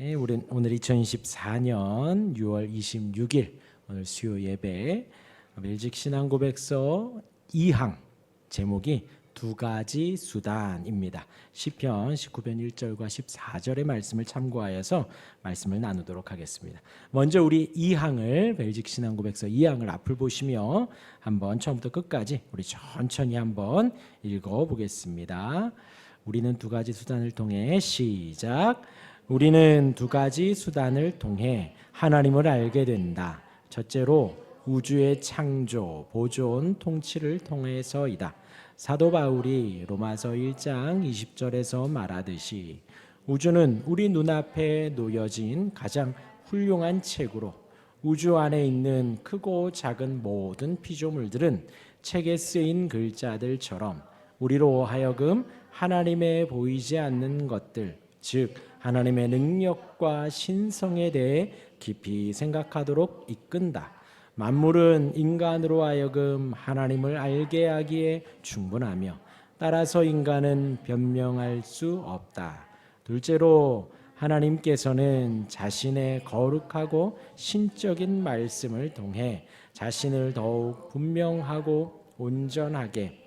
네, 우린 오늘 2024년 6월 26일 오늘 수요 예배 멜직 신앙 고백서 2항 제목이 두 가지 수단입니다. 시편 19편 1절과 14절의 말씀을 참고하여서 말씀을 나누도록 하겠습니다. 먼저 우리 2항을 멜직 신앙 고백서 2항을 앞을 보시며 한번 처음부터 끝까지 우리 천천히 한번 읽어 보겠습니다. 우리는 두 가지 수단을 통해 시작. 우리는 두 가지 수단을 통해 하나님을 알게 된다. 첫째로 우주의 창조, 보존, 통치를 통해서이다. 사도 바울이 로마서 1장 20절에서 말하듯이 우주는 우리 눈앞에 놓여진 가장 훌륭한 책으로 우주 안에 있는 크고 작은 모든 피조물들은 책에 쓰인 글자들처럼 우리로 하여금 하나님의 보이지 않는 것들, 즉 하나님의 능력과 신성에 대해 깊이 생각하도록 이끈다. 만물은 인간으로 하여금 하나님을 알게 하기에 충분하며 따라서 인간은 변명할 수 없다. 둘째로 하나님께서는 자신의 거룩하고 신적인 말씀을 통해 자신을 더욱 분명하고 온전하게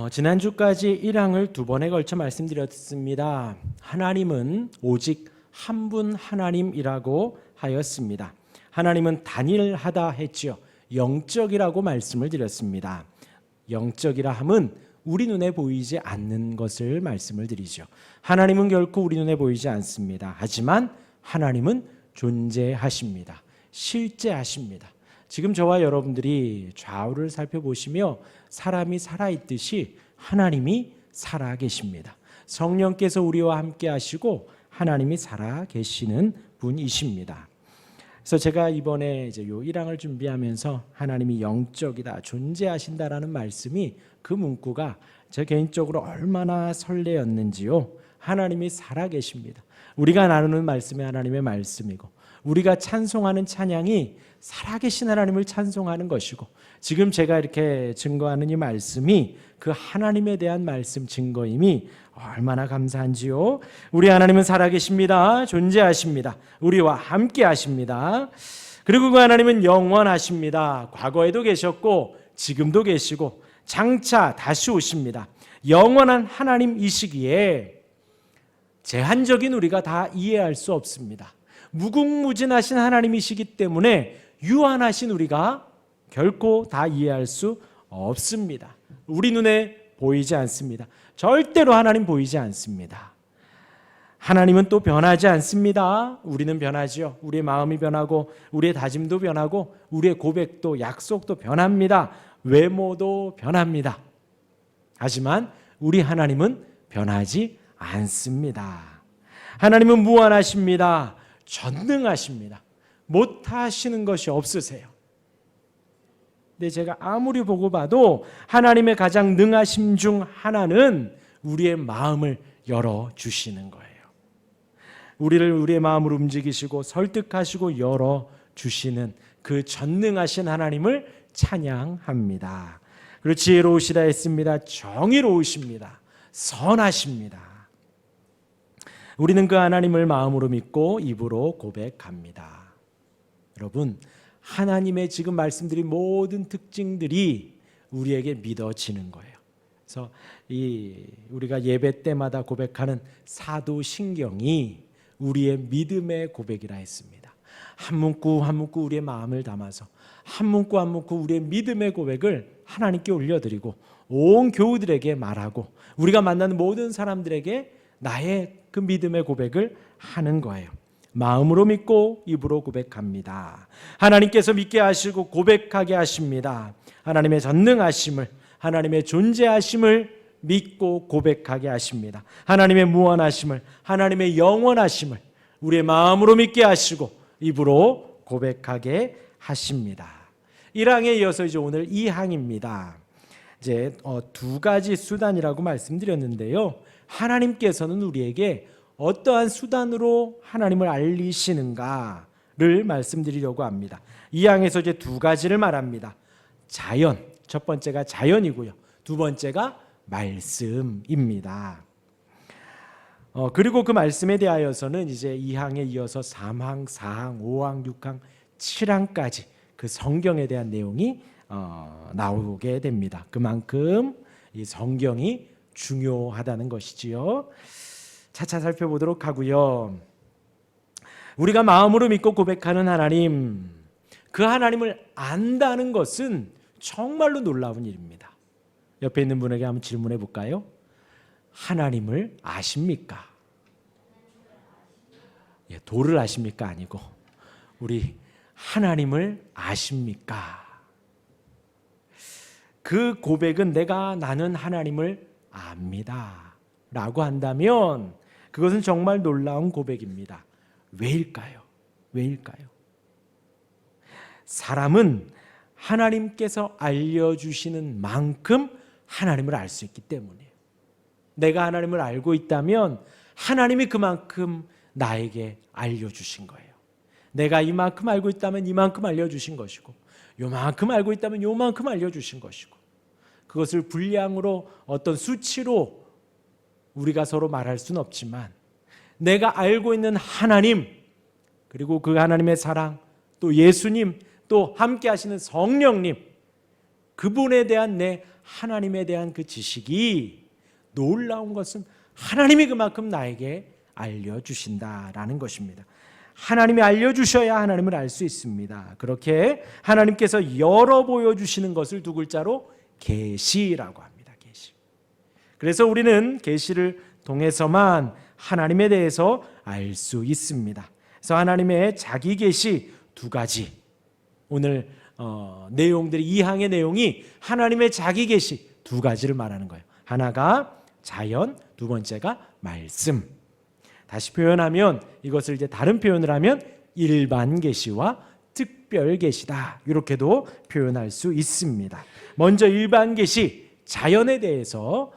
지난주까지 1항을 두 번에 걸쳐 말씀드렸습니다. 하나님은 오직 한 분 하나님이라고 하였습니다. 하나님은 단일하다 했지요. 영적이라고 말씀을 드렸습니다. 영적이라 함은 우리 눈에 보이지 않는 것을 말씀을 드리죠. 하나님은 결코 우리 눈에 보이지 않습니다. 하지만 하나님은 존재하십니다. 실제하십니다. 지금 저와 여러분들이 좌우를 살펴보시며 사람이 살아있듯이 하나님이 살아계십니다. 성령께서 우리와 함께 하시고 하나님이 살아계시는 분이십니다. 그래서 제가 이번에 이제 요 1항을 준비하면서 하나님이 영적이다, 존재하신다라는 말씀이 그 문구가 제 개인적으로 얼마나 설레었는지요. 하나님이 살아계십니다. 우리가 나누는 말씀이 하나님의 말씀이고 우리가 찬송하는 찬양이 살아계신 하나님을 찬송하는 것이고 지금 제가 이렇게 증거하는 이 말씀이 그 하나님에 대한 말씀 증거임이 얼마나 감사한지요. 우리 하나님은 살아계십니다. 존재하십니다. 우리와 함께 하십니다. 그리고 그 하나님은 영원하십니다. 과거에도 계셨고 지금도 계시고 장차 다시 오십니다. 영원한 하나님이시기에 제한적인 우리가 다 이해할 수 없습니다. 무궁무진하신 하나님이시기 때문에 유한하신 우리가 결코 다 이해할 수 없습니다. 우리 눈에 보이지 않습니다. 절대로 하나님 보이지 않습니다. 하나님은 또 변하지 않습니다. 우리는 변하지요. 우리의 마음이 변하고 우리의 다짐도 변하고 우리의 고백도 약속도 변합니다. 외모도 변합니다. 하지만 우리 하나님은 변하지 않습니다. 하나님은 무한하십니다. 전능하십니다. 못하시는 것이 없으세요. 근데 제가 아무리 보고 봐도 하나님의 가장 능하심 중 하나는 우리의 마음을 열어주시는 거예요. 우리를 우리의 마음을 움직이시고 설득하시고 열어주시는 그 전능하신 하나님을 찬양합니다. 그리고 지혜로우시다 했습니다. 정의로우십니다. 선하십니다. 우리는 그 하나님을 마음으로 믿고 입으로 고백합니다. 여러분, 하나님의 지금 말씀드린 모든 특징들이 우리에게 믿어지는 거예요. 그래서 우리가 예배 때마다 고백하는 사도신경이 우리의 믿음의 고백이라 했습니다. 한 문구 한 문구 우리의 마음을 담아서 한 문구 한 문구 우리의 믿음의 고백을 하나님께 올려드리고 온 교우들에게 말하고 우리가 만나는 모든 사람들에게 나의 그 믿음의 고백을 하는 거예요. 마음으로 믿고 입으로 고백합니다. 하나님께서 믿게 하시고 고백하게 하십니다. 하나님의 전능하심을, 하나님의 존재하심을 믿고 고백하게 하십니다. 하나님의 무한하심을, 하나님의 영원하심을 우리의 마음으로 믿게 하시고 입으로 고백하게 하십니다. 1항에 이어서 이제 오늘 2항입니다. 이제 두 가지 수단이라고 말씀드렸는데요. 하나님께서는 우리에게 어떠한 수단으로 하나님을 알리시는가 말씀드리려고 합니다. 이 항에서 이제 두 가지를 말합니다. 자연, 첫 번째가 자연이고요. 두 번째가 말씀입니다. 그리고 그 말씀에 대하여서는 이제 2항에 이어서 3항, 4항, 5항, 6항, 7항까지 그 성경에 대한 내용이 나오게 됩니다. 그만큼 이 성경이 중요하다는 것이지요. 차차 살펴보도록 하고요. 우리가 마음으로 믿고 고백하는 하나님, 그 하나님을 안다는 것은 정말로 놀라운 일입니다. 옆에 있는 분에게 한번 질문해 볼까요? 하나님을 아십니까? 예, 도를 아십니까? 아니고 우리 하나님을 아십니까? 그 고백은 나는 하나님을 압니다 라고 한다면 그것은 정말 놀라운 고백입니다. 왜일까요? 왜일까요? 사람은 하나님께서 알려주시는 만큼 하나님을 알 수 있기 때문이에요. 내가 하나님을 알고 있다면 하나님이 그만큼 나에게 알려주신 거예요. 내가 이만큼 알고 있다면 이만큼 알려주신 것이고, 요만큼 알고 있다면 요만큼 알려주신 것이고, 그것을 분량으로 어떤 수치로 우리가 서로 말할 수는 없지만 내가 알고 있는 하나님, 그리고 그 하나님의 사랑, 또 예수님, 또 함께 하시는 성령님, 그분에 대한 내 하나님에 대한 그 지식이 놀라운 것은 하나님이 그만큼 나에게 알려주신다라는 것입니다. 하나님이 알려주셔야 하나님을 알 수 있습니다. 그렇게 하나님께서 열어 보여주시는 것을 두 글자로 계시라고 합니다. 계시. 그래서 우리는 계시를 통해서만 하나님에 대해서 알 수 있습니다. 그래서 하나님의 자기 계시 두 가지, 오늘 내용들이, 이 항의 내용이 하나님의 자기 계시 두 가지를 말하는 거예요. 하나가 자연, 두 번째가 말씀. 다시 표현하면, 이것을 이제 다른 표현을 하면 일반 계시와 특별 계시다, 이렇게도 표현할 수 있습니다. 먼저 일반 계시, 자연에 대해서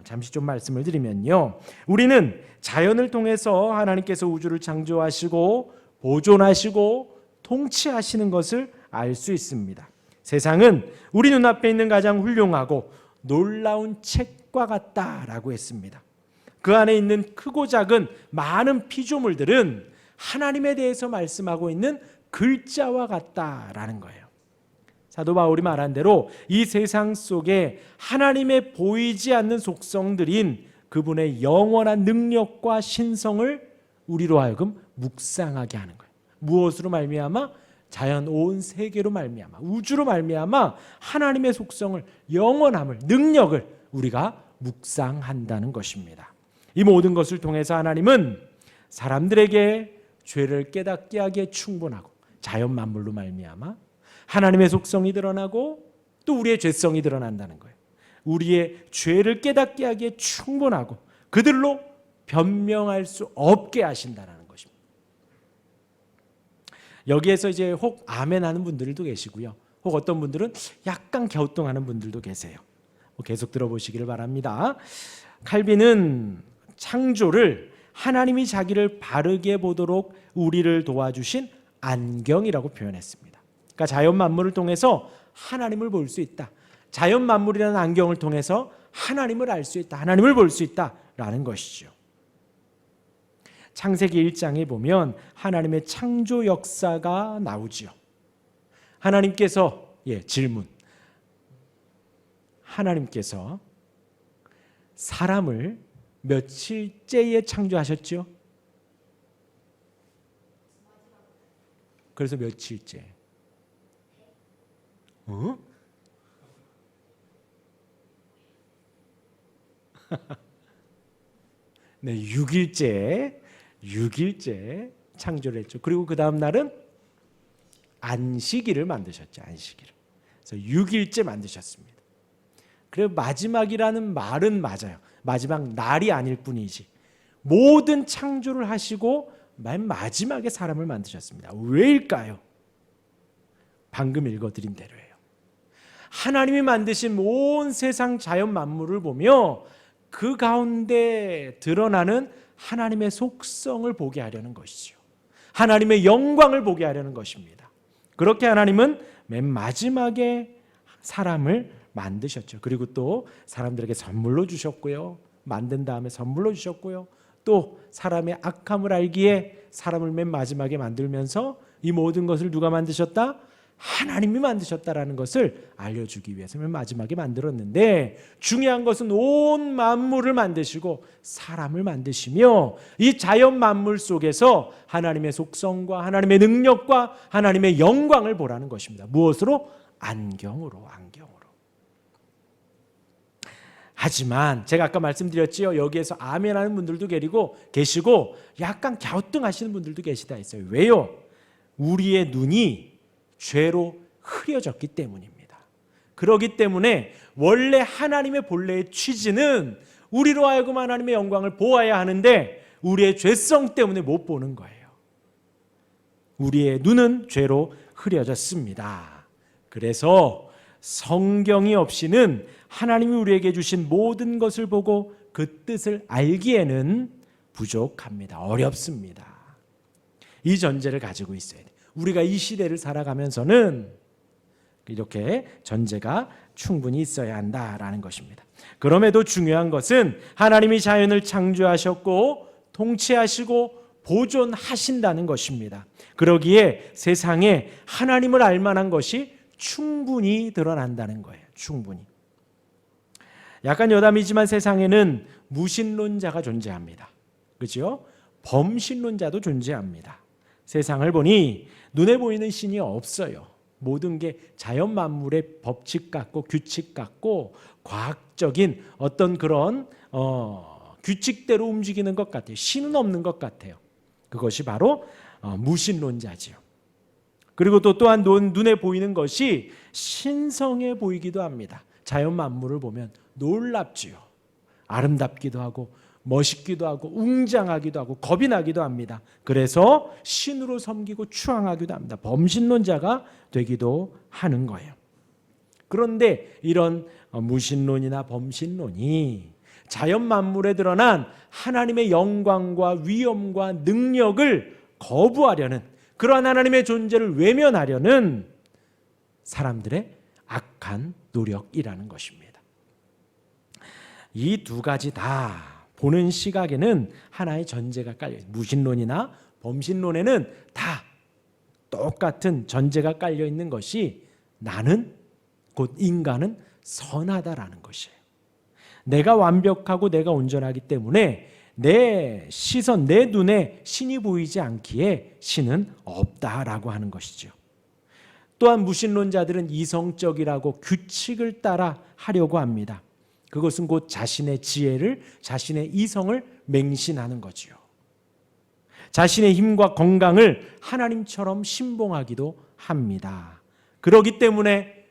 잠시 좀 말씀을 드리면요, 우리는 자연을 통해서 하나님께서 우주를 창조하시고 보존하시고 통치하시는 것을 알 수 있습니다. 세상은 우리 눈앞에 있는 가장 훌륭하고 놀라운 책과 같다라고 했습니다. 그 안에 있는 크고 작은 많은 피조물들은 하나님에 대해서 말씀하고 있는 글자와 같다라는 거예요. 사도 바울이 말한 대로 이 세상 속에 하나님의 보이지 않는 속성들인 그분의 영원한 능력과 신성을 우리로 하여금 묵상하게 하는 거예요. 무엇으로 말미암아? 자연 온 세계로 말미암아, 우주로 말미암아 하나님의 속성을, 영원함을, 능력을 우리가 묵상한다는 것입니다. 이 모든 것을 통해서 하나님은 사람들에게 죄를 깨닫게 하기에 충분하고, 자연 만물로 말미암아 하나님의 속성이 드러나고 또 우리의 죄성이 드러난다는 거예요. 우리의 죄를 깨닫게 하기에 충분하고 그들로 변명할 수 없게 하신다는 것입니다. 여기에서 이제 혹 아멘 하는 분들도 계시고요, 혹 어떤 분들은 약간 갸우뚱하는 분들도 계세요. 계속 들어보시기를 바랍니다. 칼빈은 창조를 하나님이 자기를 바르게 보도록 우리를 도와주신 안경이라고 표현했습니다. 그러니까 자연 만물을 통해서 하나님을 볼 수 있다. 자연 만물이라는 안경을 통해서 하나님을 알 수 있다. 하나님을 볼 수 있다라는 것이죠. 창세기 1장에 보면 하나님의 창조 역사가 나오지요. 하나님께서, 질문. 하나님께서 사람을 며칠째에 창조하셨죠? 그래서 며칠째? 네, 6일째 창조를 했죠. 그리고 그 다음 날은 안식일을 만드셨죠. 안식일을. 그래서 6일째 만드셨습니다. 그리고 마지막이라는 말은 맞아요. 마지막 날이 아닐 뿐이지 모든 창조를 하시고 맨 마지막에 사람을 만드셨습니다. 왜일까요? 방금 읽어드린 대로예요. 하나님이 만드신 온 세상 자연 만물을 보며 그 가운데 드러나는 하나님의 속성을 보게 하려는 것이죠. 하나님의 영광을 보게 하려는 것입니다. 그렇게 하나님은 맨 마지막에 사람을 만드셨죠. 그리고 또 사람들에게 선물로 주셨고요. 만든 다음에 선물로 주셨고요. 또 사람의 악함을 알기에 사람을 맨 마지막에 만들면서 이 모든 것을 누가 만드셨다? 하나님이 만드셨다라는 것을 알려주기 위해서 맨 마지막에 만들었는데, 중요한 것은 온 만물을 만드시고 사람을 만드시며 이 자연 만물 속에서 하나님의 속성과 하나님의 능력과 하나님의 영광을 보라는 것입니다. 무엇으로? 안경으로. 하지만 제가 아까 말씀드렸지요. 여기에서 아멘하는 분들도 계시고 약간 갸우뚱하시는 분들도 계시다 했어요. 왜요? 우리의 눈이 죄로 흐려졌기 때문입니다. 그렇기 때문에 원래 하나님의 본래의 취지는 우리로 하여금 하나님의 영광을 보아야 하는데 우리의 죄성 때문에 못 보는 거예요. 우리의 눈은 죄로 흐려졌습니다. 그래서 성경이 없이는 하나님이 우리에게 주신 모든 것을 보고 그 뜻을 알기에는 부족합니다. 어렵습니다. 이 전제를 가지고 있어야 돼요. 우리가 이 시대를 살아가면서는 이렇게 전제가 충분히 있어야 한다라는 것입니다. 그럼에도 중요한 것은 하나님이 자연을 창조하셨고 통치하시고 보존하신다는 것입니다. 그러기에 세상에 하나님을 알 만한 것이 충분히 드러난다는 거예요. 충분히. 약간 여담이지만 세상에는 무신론자가 존재합니다. 그렇죠? 범신론자도 존재합니다. 세상을 보니 눈에 보이는 신이 없어요. 모든 게 자연 만물의 법칙 같고 규칙 같고 과학적인 어떤 그런 규칙대로 움직이는 것 같아요. 신은 없는 것 같아요. 그것이 바로 무신론자지요. 그리고 또 또한 눈에 보이는 것이 신성해 보이기도 합니다. 자연 만물을 보면 놀랍지요. 아름답기도 하고 멋있기도 하고 웅장하기도 하고 겁이 나기도 합니다. 그래서 신으로 섬기고 추앙하기도 합니다. 범신론자가 되기도 하는 거예요. 그런데 이런 무신론이나 범신론이 자연 만물에 드러난 하나님의 영광과 위엄과 능력을 거부하려는, 그러한 하나님의 존재를 외면하려는 사람들의 악한 노력이라는 것입니다. 이 두 가지 다 보는 시각에는 하나의 전제가 깔려 있어요. 무신론이나 범신론에는 다 똑같은 전제가 깔려 있는 것이 나는, 곧 인간은 선하다라는 것이에요. 내가 완벽하고 내가 온전하기 때문에 내 시선, 내 눈에 신이 보이지 않기에 신은 없다라고 하는 것이죠. 또한 무신론자들은 이성적이라고 규칙을 따라 하려고 합니다. 그것은 곧 자신의 지혜를, 자신의 이성을 맹신하는 거지요. 자신의 힘과 건강을 하나님처럼 신봉하기도 합니다. 그렇기 때문에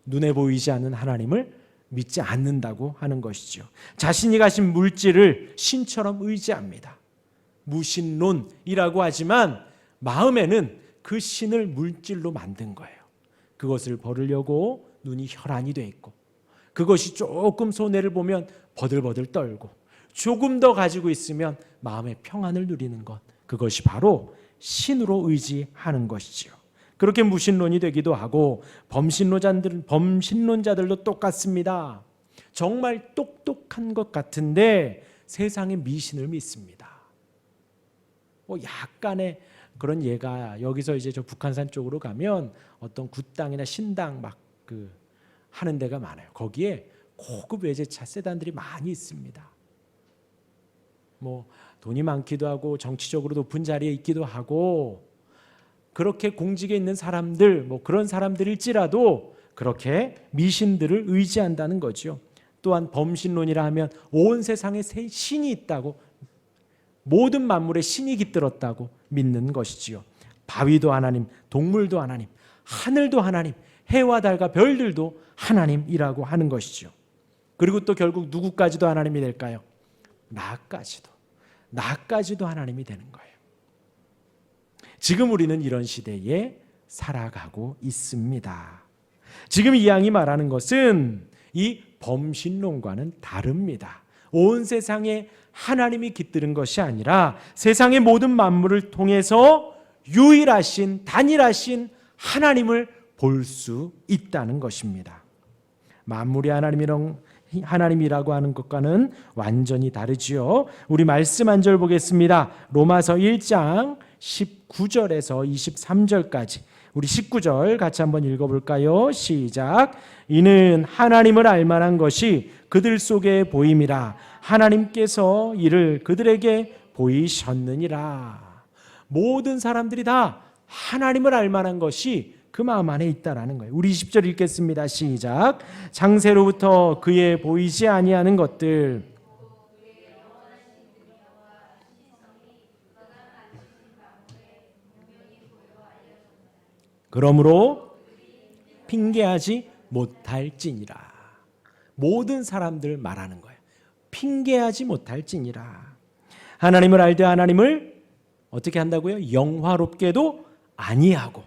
눈에 보이지 않는 하나님을 믿지 않는다고 하는 것이죠. 자신이 가진 물질을 신처럼 의지합니다. 무신론이라고 하지만 마음에는 그 신을 물질로 만든 거예요. 그것을 버리려고 눈이 혈안이 돼 있고, 그것이 조금 손해를 보면 버들버들 떨고, 조금 더 가지고 있으면 마음의 평안을 누리는 것, 그것이 바로 신으로 의지하는 것이지요. 그렇게 무신론이 되기도 하고, 범신론자들도 똑같습니다. 정말 똑똑한 것 같은데 세상의 미신을 믿습니다. 약간의 그런 예가, 여기서 이제 저 북한산 쪽으로 가면 어떤 굿당이나 신당 막 하는 데가 많아요. 거기에 고급 외제차 세단들이 많이 있습니다. 돈이 많기도 하고 정치적으로 높은 자리에 있기도 하고, 그렇게 공직에 있는 사람들, 그런 사람들일지라도 그렇게 미신들을 의지한다는 거죠. 또한 범신론이라 하면 온 세상에 신이 있다고, 모든 만물에 신이 깃들었다고 믿는 것이지요. 바위도 하나님, 동물도 하나님, 하늘도 하나님, 해와 달과 별들도 하나님이라고 하는 것이죠. 그리고 또 결국 누구까지도 하나님이 될까요? 나까지도 하나님이 되는 거예요. 지금 우리는 이런 시대에 살아가고 있습니다. 지금 이 양이 말하는 것은 이 범신론과는 다릅니다. 온 세상에 하나님이 깃드는 것이 아니라 세상의 모든 만물을 통해서 유일하신 단일하신 하나님을 볼 수 있다는 것입니다. 만물의 하나님이라고 하는 것과는 완전히 다르지요. 우리 말씀 한 절 보겠습니다. 로마서 1장 19절에서 23절까지 우리 19절 같이 한번 읽어볼까요? 시작. 이는 하나님을 알만한 것이 그들 속에 보임이라 하나님께서 이를 그들에게 보이셨느니라. 모든 사람들이 다 하나님을 알만한 것이 그 마음 안에 있다라는 거예요. 우리 20절 읽겠습니다. 시작. 창세로부터 그의 보이지 아니하는 것들 그러므로 핑계하지 못할지니라. 모든 사람들 말하는 거예요. 핑계하지 못할지니라. 하나님을 알되 하나님을 어떻게 한다고요? 영화롭게도 아니하고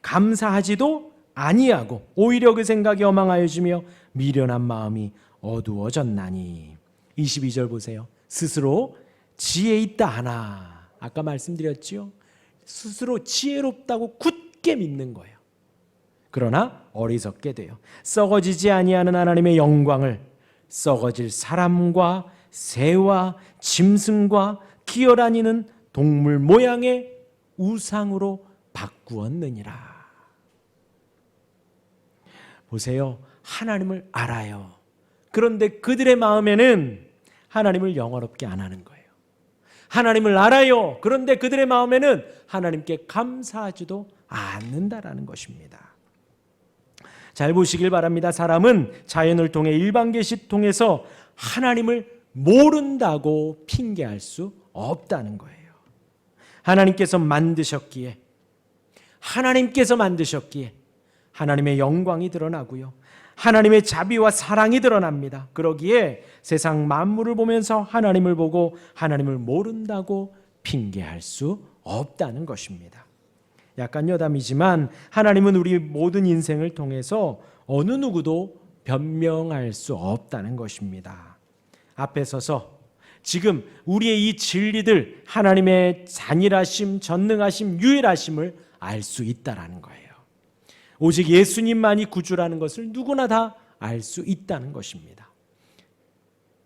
감사하지도 아니하고 오히려 그 생각이 허망하여지며 미련한 마음이 어두워졌나니. 22절 보세요. 스스로 지혜 있다 하나. 아까 말씀드렸지요. 스스로 지혜롭다고 굳게 믿는 거예요. 그러나 어리석게 돼요. 썩어지지 아니하는 하나님의 영광을 썩어질 사람과 새와 짐승과 기어다니는 동물 모양의 우상으로 바꾸었느니라. 보세요. 하나님을 알아요. 그런데 그들의 마음에는 하나님을 영화롭게 안 하는 거예요. 하나님을 알아요. 그런데 그들의 마음에는 하나님께 감사하지도 않는다라는 것입니다. 잘 보시길 바랍니다. 사람은 자연을 통해 일반 계시 통해서 하나님을 모른다고 핑계할 수 없다는 거예요. 하나님께서 만드셨기에 하나님의 영광이 드러나고요. 하나님의 자비와 사랑이 드러납니다. 그러기에 세상 만물을 보면서 하나님을 보고 하나님을 모른다고 핑계할 수 없다는 것입니다. 약간 여담이지만 하나님은 우리 모든 인생을 통해서 어느 누구도 변명할 수 없다는 것입니다. 앞에 서서 지금 우리의 이 진리들 하나님의 잔일하심, 전능하심, 유일하심을 알 수 있다라는 거예요. 오직 예수님만이 구주라는 것을 누구나 다 알 수 있다는 것입니다.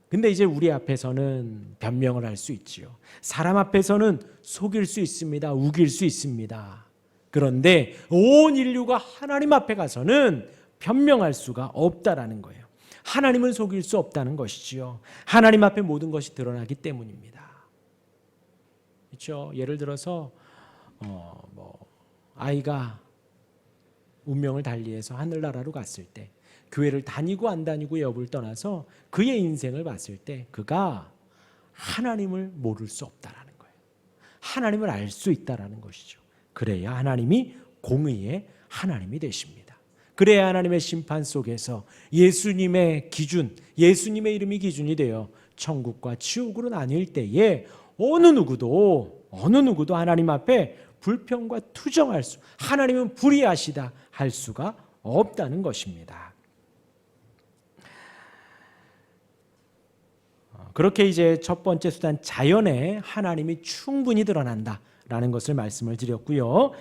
근데 이제 우리 앞에서는 변명을 할 수 있지요. 사람 앞에서는 속일 수 있습니다. 우길 수 있습니다. 그런데 온 인류가 하나님 앞에 가서는 변명할 수가 없다라는 거예요. 하나님은 속일 수 없다는 것이지요. 하나님 앞에 모든 것이 드러나기 때문입니다. 그렇죠? 예를 들어서 아이가 운명을 달리해서 하늘나라로 갔을 때 교회를 다니고 안 다니고 여부를 떠나서 그의 인생을 봤을 때 그가 하나님을 모를 수 없다라는 거예요. 하나님을 알 수 있다라는 것이죠. 그래야 하나님이 공의의 하나님이 되십니다. 그래야 하나님의 심판 속에서 예수님의 기준, 예수님의 이름이 기준이 되어 천국과 지옥으로 나뉠 때에 어느 누구도 하나님 앞에 불평과 투정할 수, 하나님은 불의하시다 할 수가 없다는 것입니다. 그렇게 이제 첫 번째 수단 자연에 하나님이 충분히 드러난다라는 것을 말씀을 드렸고요.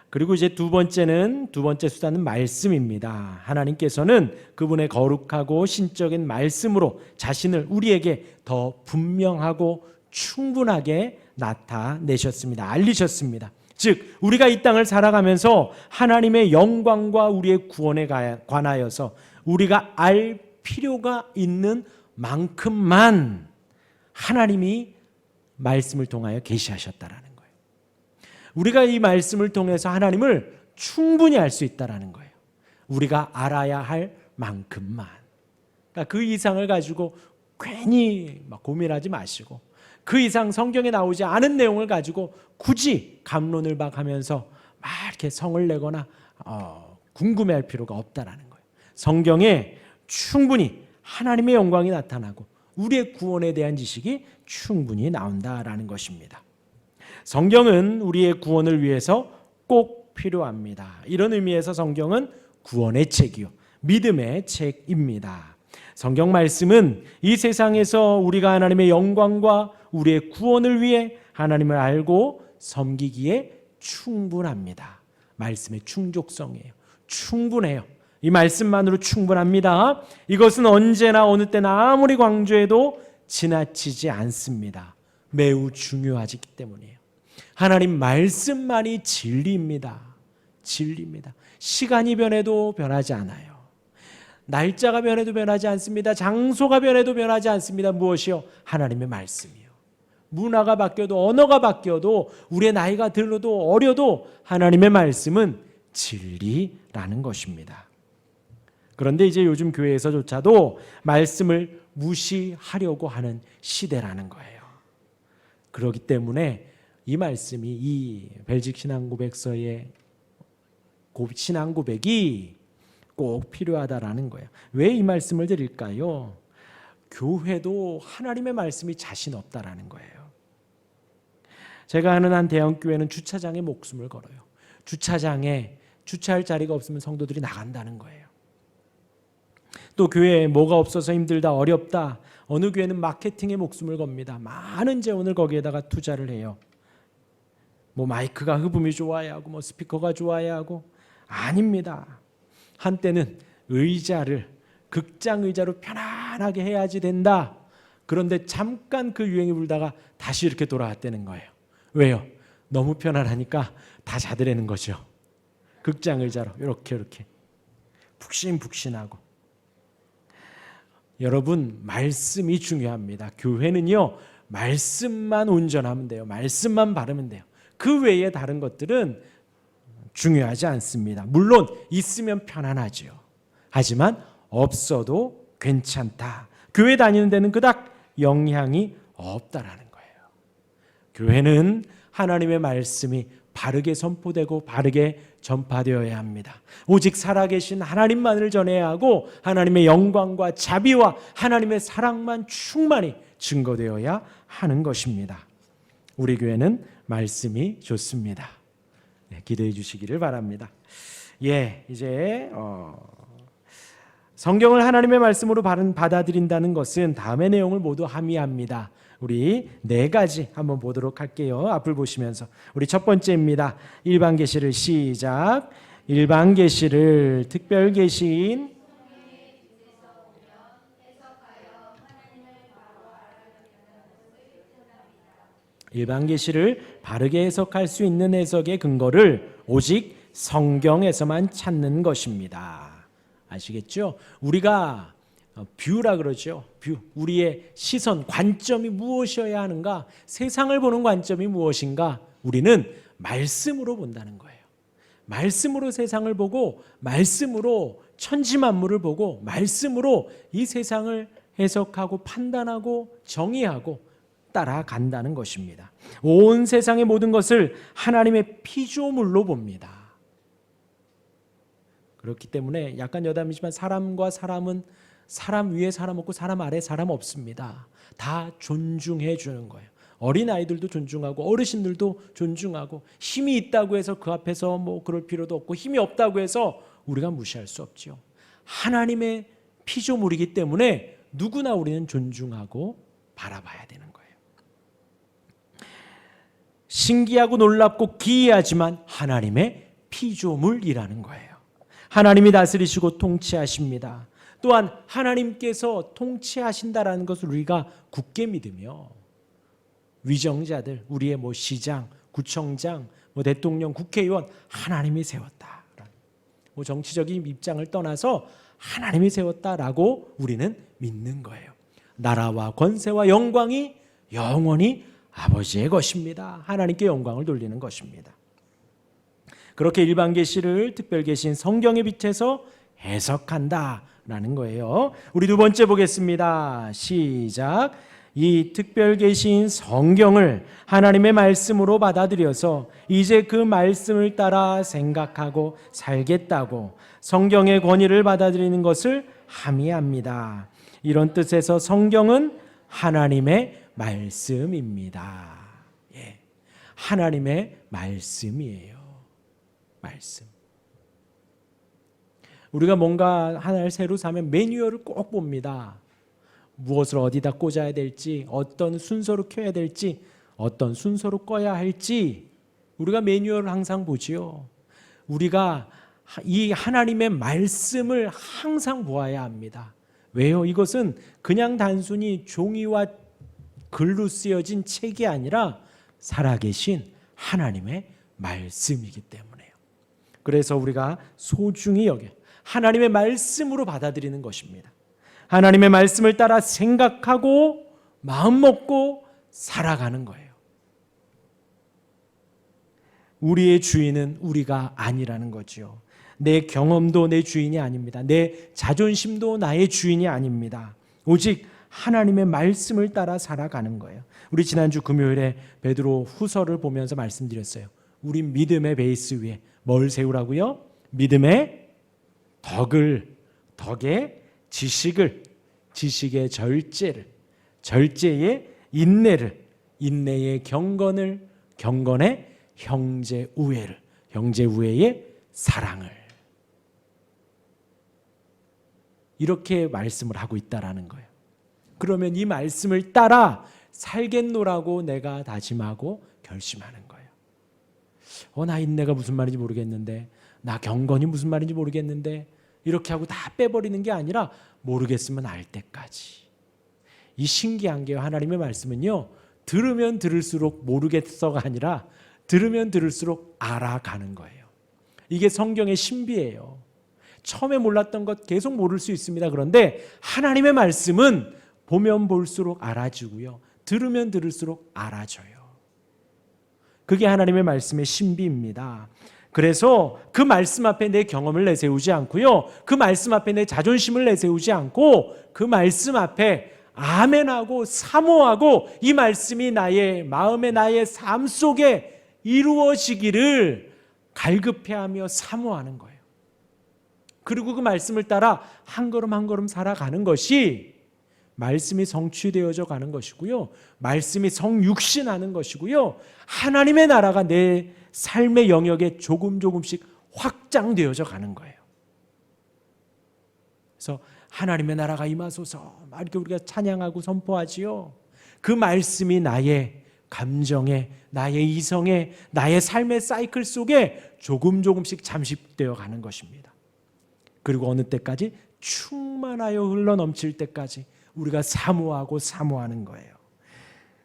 그리고 이제 두 번째 수단은 말씀입니다. 하나님께서는 그분의 거룩하고 신적인 말씀으로 자신을 우리에게 더 분명하고 충분하게 나타내셨습니다. 알리셨습니다. 즉 우리가 이 땅을 살아가면서 하나님의 영광과 우리의 구원에 관하여서 우리가 알 필요가 있는 만큼만 하나님이 말씀을 통하여 계시하셨다라는 거예요. 우리가 이 말씀을 통해서 하나님을 충분히 알 수 있다라는 거예요. 우리가 알아야 할 만큼만. 그러니까 그 이상을 가지고 괜히 막 고민하지 마시고 그 이상 성경에 나오지 않은 내용을 가지고 굳이 갑론을 막 하면서 막 이렇게 성을 내거나 궁금해할 필요가 없다라는 거예요. 성경에 충분히 하나님의 영광이 나타나고 우리의 구원에 대한 지식이 충분히 나온다라는 것입니다. 성경은 우리의 구원을 위해서 꼭 필요합니다. 이런 의미에서 성경은 구원의 책이요 믿음의 책입니다. 성경 말씀은 이 세상에서 우리가 하나님의 영광과 우리의 구원을 위해 하나님을 알고 섬기기에 충분합니다. 말씀의 충족성이에요. 충분해요. 이 말씀만으로 충분합니다. 이것은 언제나 어느 때나 아무리 강조해도 지나치지 않습니다. 매우 중요하기 때문이에요. 하나님 말씀만이 진리입니다. 진리입니다. 시간이 변해도 변하지 않아요. 날짜가 변해도 변하지 않습니다. 장소가 변해도 변하지 않습니다. 무엇이요? 하나님의 말씀이요. 문화가 바뀌어도 언어가 바뀌어도 우리의 나이가 들어도 어려도 하나님의 말씀은 진리라는 것입니다. 그런데 이제 요즘 교회에서조차도 말씀을 무시하려고 하는 시대라는 거예요. 그렇기 때문에 이 말씀이 이 벨직 신앙고백서의 신앙고백이 꼭 필요하다라는 거예요. 왜 이 말씀을 드릴까요? 교회도 하나님의 말씀이 자신 없다라는 거예요. 제가 아는 한 대형교회는 주차장에 목숨을 걸어요. 주차장에 주차할 자리가 없으면 성도들이 나간다는 거예요. 또 교회에 뭐가 없어서 힘들다, 어렵다. 어느 교회는 마케팅에 목숨을 겁니다. 많은 재원을 거기에다가 투자를 해요. 뭐 마이크가 흡음이 좋아야 하고 뭐 스피커가 좋아야 하고 아닙니다. 한때는 의자를 극장 의자로 편안하게 해야지 된다. 그런데 잠깐 그 유행이 불다가 다시 이렇게 돌아왔다는 거예요. 왜요? 너무 편안하니까 다 자더라는 거죠. 극장 의자로 이렇게 푹신푹신하고. 여러분, 말씀이 중요합니다. 교회는요, 말씀만 온전하면 돼요. 말씀만 바르면 돼요. 그 외에 다른 것들은 중요하지 않습니다. 물론 있으면 편안하죠. 하지만 없어도 괜찮다. 교회 다니는 데는 그닥 영향이 없다라는 거예요. 교회는 하나님의 말씀이 바르게 선포되고 바르게 전파되어야 합니다. 오직 살아계신 하나님만을 전해야 하고 하나님의 영광과 자비와 하나님의 사랑만 충만히 증거되어야 하는 것입니다. 우리 교회는 말씀이 좋습니다. 네, 기도해 주시기를 바랍니다. 이제 성경을 하나님의 말씀으로 받아들인다는 것은 다음의 내용을 모두 함의합니다. 우리 4가지 한번 보도록 할게요. 앞을 보시면서 우리 첫 번째입니다. 일반 계시를 시작. 일반 계시를 특별 계시인 일반 계시를 바르게 해석할 수 있는 해석의 근거를 오직 성경에서만 찾는 것입니다. 아시겠죠? 우리가 뷰라 그러죠. 뷰. 우리의 시선, 관점이 무엇이어야 하는가? 세상을 보는 관점이 무엇인가? 우리는 말씀으로 본다는 거예요. 말씀으로 세상을 보고 말씀으로 천지 만물을 보고 말씀으로 이 세상을 해석하고 판단하고 정의하고 따라간다는 것입니다. 온 세상의 모든 것을 하나님의 피조물로 봅니다. 그렇기 때문에 약간 여담이지만 사람과 사람은 사람 위에 사람 없고 사람 아래 사람 없습니다. 다 존중해 주는 거예요. 어린아이들도 존중하고 어르신들도 존중하고 힘이 있다고 해서 그 앞에서 뭐 그럴 필요도 없고 힘이 없다고 해서 우리가 무시할 수 없죠. 하나님의 피조물이기 때문에 누구나 우리는 존중하고 바라봐야 되는 거예요. 신기하고 놀랍고 기이하지만 하나님의 피조물이라는 거예요. 하나님이 다스리시고 통치하십니다. 또한 하나님께서 통치하신다라는 것을 우리가 굳게 믿으며 위정자들, 우리의 뭐 시장, 구청장, 뭐 대통령, 국회의원 하나님이 세웠다. 뭐 정치적인 입장을 떠나서 하나님이 세웠다라고 우리는 믿는 거예요. 나라와 권세와 영광이 영원히 아버지의 것입니다. 하나님께 영광을 돌리는 것입니다. 그렇게 일반 계시를 특별 계시인 성경의 빛에서 해석한다라는 거예요. 우리 두 번째 보겠습니다. 시작. 이 특별 계시인 성경을 하나님의 말씀으로 받아들여서 이제 그 말씀을 따라 생각하고 살겠다고 성경의 권위를 받아들이는 것을 함의합니다. 이런 뜻에서 성경은 하나님의 말씀입니다. 하나님의 말씀이에요. 말씀. 우리가 뭔가 하나를 새로 사면 매뉴얼을 꼭 봅니다. 무엇을 어디다 꽂아야 될지, 어떤 순서로 켜야 될지, 어떤 순서로 꺼야 할지 우리가 매뉴얼을 항상 보지요. 우리가 이 하나님의 말씀을 항상 보아야 합니다. 왜요? 이것은 그냥 단순히 종이와 글로 쓰여진 책이 아니라 살아계신 하나님의 말씀이기 때문에요. 그래서 우리가 소중히 여겨 하나님의 말씀으로 받아들이는 것입니다. 하나님의 말씀을 따라 생각하고 마음 먹고 살아가는 거예요. 우리의 주인은 우리가 아니라는 거지요. 내 경험도 내 주인이 아닙니다. 내 자존심도 나의 주인이 아닙니다. 오직 하나님의 말씀을 따라 살아가는 거예요. 우리 지난주 금요일에 베드로 후서를 보면서 말씀드렸어요. 우리 믿음의 베이스 위에 뭘 세우라고요? 믿음의 덕의 지식을, 지식의 절제를, 절제의 인내를, 인내의 경건을, 경건의 형제 우애를, 형제 우애의 사랑을, 이렇게 말씀을 하고 있다라는 거예요. 그러면 이 말씀을 따라 살겠노라고 내가 다짐하고 결심하는 거예요. 나 인내가 무슨 말인지 모르겠는데, 나 경건이 무슨 말인지 모르겠는데, 이렇게 하고 다 빼버리는 게 아니라 모르겠으면 알 때까지. 이 신기한 게요, 하나님의 말씀은요, 들으면 들을수록 모르겠어가 아니라 들으면 들을수록 알아가는 거예요. 이게 성경의 신비예요. 처음에 몰랐던 것 계속 모를 수 있습니다. 그런데 하나님의 말씀은 보면 볼수록 알아지고요, 들으면 들을수록 알아져요. 그게 하나님의 말씀의 신비입니다. 그래서 그 말씀 앞에 내 경험을 내세우지 않고요, 그 말씀 앞에 내 자존심을 내세우지 않고, 그 말씀 앞에 아멘하고 사모하고 이 말씀이 나의 마음에, 나의 삶 속에 이루어지기를 갈급해하며 사모하는 거예요. 그리고 그 말씀을 따라 한 걸음 한 걸음 살아가는 것이 말씀이 성취되어져 가는 것이고요, 말씀이 성육신하는 것이고요, 하나님의 나라가 내 삶의 영역에 조금씩 확장되어져 가는 거예요. 그래서 하나님의 나라가 임하소서 이렇게 우리가 찬양하고 선포하지요. 그 말씀이 나의 감정에, 나의 이성에, 나의 삶의 사이클 속에 조금씩 잠식되어 가는 것입니다. 그리고 어느 때까지? 충만하여 흘러넘칠 때까지 우리가 사모하는 거예요.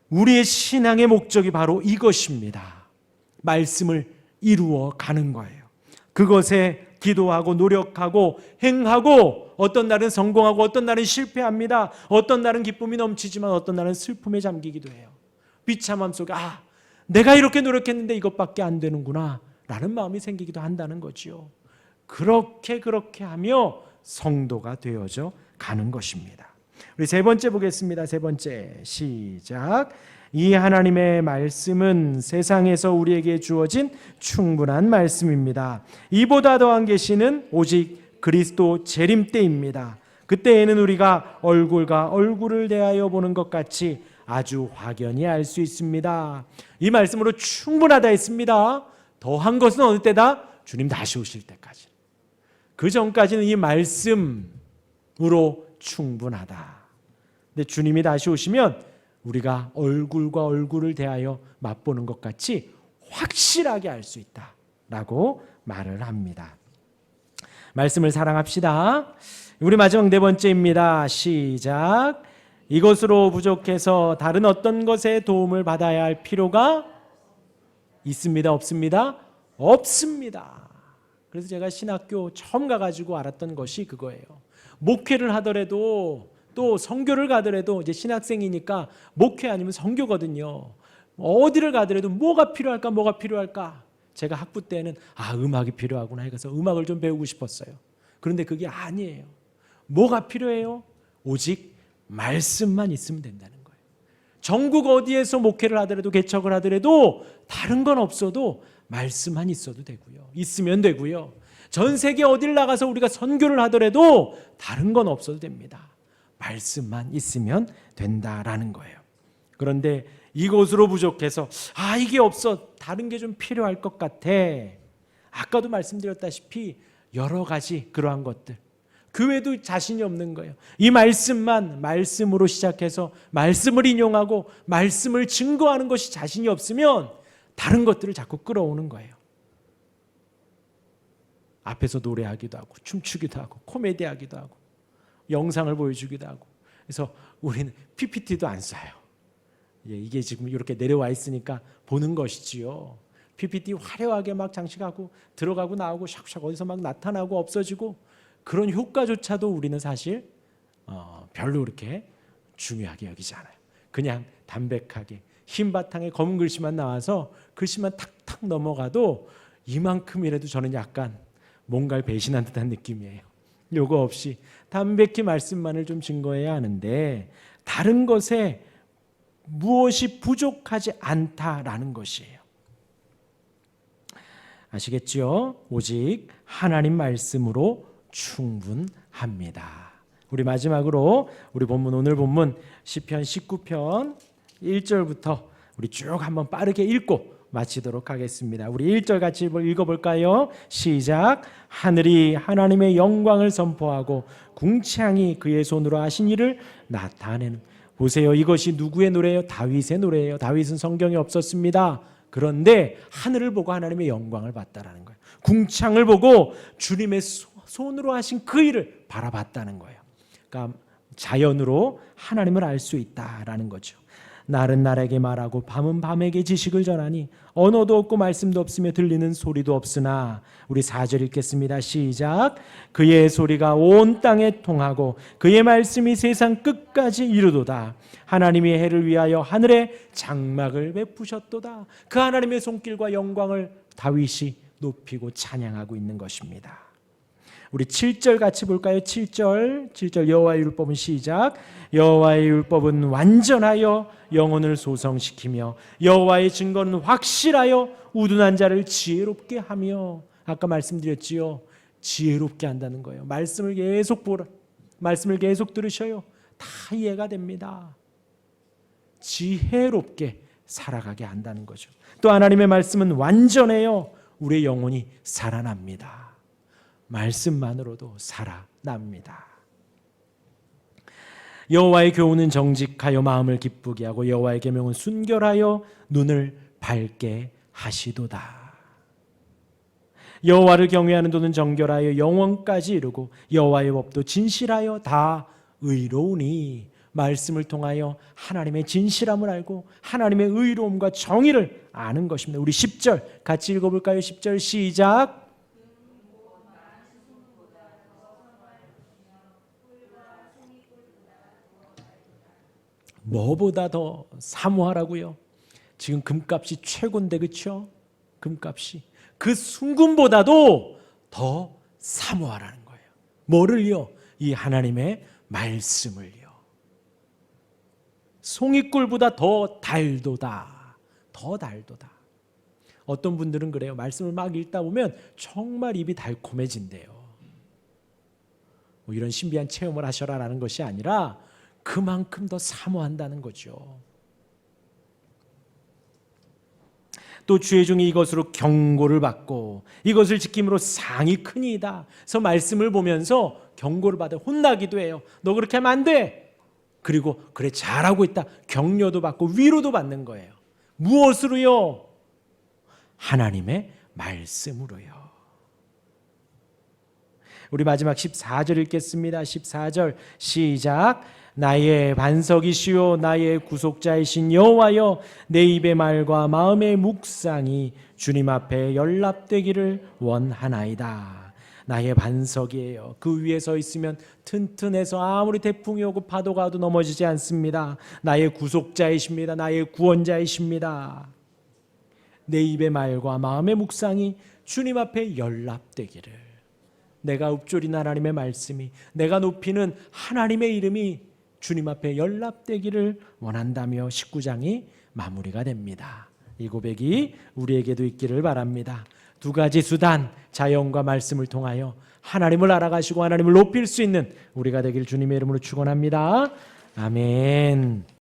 우리의 신앙의 목적이 바로 이것입니다. 말씀을 이루어 가는 거예요. 그것에 기도하고 노력하고 행하고, 어떤 날은 성공하고 어떤 날은 실패합니다. 어떤 날은 기쁨이 넘치지만 어떤 날은 슬픔에 잠기기도 해요. 비참함 속에 내가 이렇게 노력했는데 이것밖에 안 되는구나 라는 마음이 생기기도 한다는 거지요. 그렇게 하며 성도가 되어져 가는 것입니다. 우리 세 번째 보겠습니다. 세 번째, 시작. 이 하나님의 말씀은 세상에서 우리에게 주어진 충분한 말씀입니다. 이보다 더한 계시는 오직 그리스도 재림 때입니다. 그때에는 우리가 얼굴과 얼굴을 대하여 보는 것 같이 아주 확연히 알 수 있습니다. 이 말씀으로 충분하다 했습니다. 더한 것은 어느 때다? 주님 다시 오실 때까지. 그 전까지는 이 말씀으로 충분하다. 근데 주님이 다시 오시면 우리가 얼굴과 얼굴을 대하여 맛보는 것 같이 확실하게 알 수 있다라고 말을 합니다. 말씀을 사랑합시다. 우리 마지막 네 번째입니다. 시작. 이것으로 부족해서 다른 어떤 것에 도움을 받아야 할 필요가 있습니다? 없습니다? 없습니다. 그래서 제가 신학교 처음 가가지고 알았던 것이 그거예요. 목회를 하더라도, 또 선교를 가더라도, 이제 신학생이니까 목회 아니면 선교거든요. 어디를 가더라도 뭐가 필요할까? 제가 학부 때는 음악이 필요하구나 해서 음악을 좀 배우고 싶었어요. 그런데 그게 아니에요. 뭐가 필요해요? 오직 말씀만 있으면 된다는 거예요. 전국 어디에서 목회를 하더라도, 개척을 하더라도 다른 건 없어도 말씀만 있어도 되고요, 있으면 되고요. 전 세계 어딜 나가서 우리가 선교를 하더라도 다른 건 없어도 됩니다. 말씀만 있으면 된다라는 거예요. 그런데 이것으로 부족해서 이게 없어, 다른 게 좀 필요할 것 같아. 아까도 말씀드렸다시피 여러 가지 그러한 것들, 교회도 자신이 없는 거예요. 이 말씀으로 시작해서 말씀을 인용하고 말씀을 증거하는 것이 자신이 없으면 다른 것들을 자꾸 끌어오는 거예요. 앞에서 노래하기도 하고 춤추기도 하고 코미디하기도 하고 영상을 보여주기도 하고. 그래서 우리는 PPT도 안 써요. 이게 지금 이렇게 내려와 있으니까 보는 것이지요. PPT 화려하게 막 장식하고 들어가고 나오고 샥샥 어디서 막 나타나고 없어지고 그런 효과조차도 우리는 사실 별로 그렇게 중요하게 여기지 않아요. 그냥 담백하게 흰 바탕에 검은 글씨만 나와서 글씨만 탁탁 넘어가도 이만큼이라도 저는 약간 뭔가를 배신한 듯한 느낌이에요. 요거 없이 담백히 말씀만을 좀 증거해야 하는데 다른 것에 무엇이 부족하지 않다라는 것이에요. 아시겠죠? 오직 하나님 말씀으로 충분합니다. 우리 마지막으로 우리 본문 오늘 본문 시편 19편 1절부터 우리 쭉 한번 빠르게 읽고 마치도록 하겠습니다. 우리 1절 같이 읽어볼까요? 시작. 하늘이 하나님의 영광을 선포하고 궁창이 그의 손으로 하신 일을 나타내는. 보세요. 이것이 누구의 노래예요? 다윗의 노래예요. 다윗은 성경에 없었습니다. 그런데 하늘을 보고 하나님의 영광을 봤다라는 거예요. 궁창을 보고 주님의 손으로 하신 그 일을 바라봤다는 거예요. 그러니까 자연으로 하나님을 알 수 있다라는 거죠. 날은 날에게 말하고 밤은 밤에게 지식을 전하니 언어도 없고 말씀도 없으며 들리는 소리도 없으나. 우리 4절 읽겠습니다. 시작. 그의 소리가 온 땅에 통하고 그의 말씀이 세상 끝까지 이르도다. 하나님이 해를 위하여 하늘에 장막을 베푸셨도다. 그 하나님의 손길과 영광을 다윗이 높이고 찬양하고 있는 것입니다. 우리 7절 같이 볼까요? 7절 여호와의 율법은 시작. 여호와의 율법은 완전하여 영혼을 소성시키며 말씀의 증거는 확실하여 우둔한 자를 지혜롭게 하며. 아까 말씀드렸지요. 지혜롭게 한다는 거예요. 말씀을 계속 보라. 말씀을 계속 들으셔요. 다 이해가 됩니다. 지혜롭게 살아가게 한다는 거죠. 또 하나님의 말씀은 완전해요. 우리의 영혼이 살아납니다. 말씀만으로도 살아납니다. 여호와의 교훈은 정직하여 마음을 기쁘게 하고 여호와의 계명은 순결하여 눈을 밝게 하시도다. 여호와를 경외하는 도는 정결하여 영원까지 이르고 여호와의 법도 진실하여 다 의로우니. 말씀을 통하여 하나님의 진실함을 알고 하나님의 의로움과 정의를 아는 것입니다. 우리 10절 같이 읽어볼까요? 10절 시작. 뭐보다 더 사모하라고요? 지금 금값이 최고인데, 그렇죠? 금값이 그 순금보다도 더 사모하라는 거예요. 뭐를요? 이 하나님의 말씀을요. 송이꿀보다 더 달도다. 더 달도다. 어떤 분들은 그래요. 말씀을 막 읽다 보면 정말 입이 달콤해진대요. 뭐 이런 신비한 체험을 하셔라라는 것이 아니라 그만큼 더 사모한다는 거죠. 또 주의 종이 이것으로 경고를 받고 이것을 지킴으로 상이 크니이다. 그래서 말씀을 보면서 경고를 받아 혼나기도 해요. 너 그렇게 하면 안 돼. 그리고 그래 잘하고 있다. 격려도 받고 위로도 받는 거예요. 무엇으로요? 하나님의 말씀으로요. 우리 마지막 14절 읽겠습니다. 14절 시작. 나의 반석이시요 나의 구속자이신 여호와여, 내 입의 말과 마음의 묵상이 주님 앞에 연락되기를 원하나이다. 나의 반석이에요. 그 위에 서 있으면 튼튼해서 아무리 태풍이 오고 파도가 와도 넘어지지 않습니다. 나의 구속자이십니다. 나의 구원자이십니다. 내 입의 말과 마음의 묵상이 주님 앞에 연락되기를. 내가 읊조린 하나님의 말씀이, 내가 높이는 하나님의 이름이 주님 앞에 연락되기를 원한다며 19장이 마무리가 됩니다. 이 고백이 우리에게도 있기를 바랍니다. 두 가지 수단, 자연과 말씀을 통하여 하나님을 알아가시고 하나님을 높일 수 있는 우리가 되길 주님의 이름으로 축원합니다. 아멘.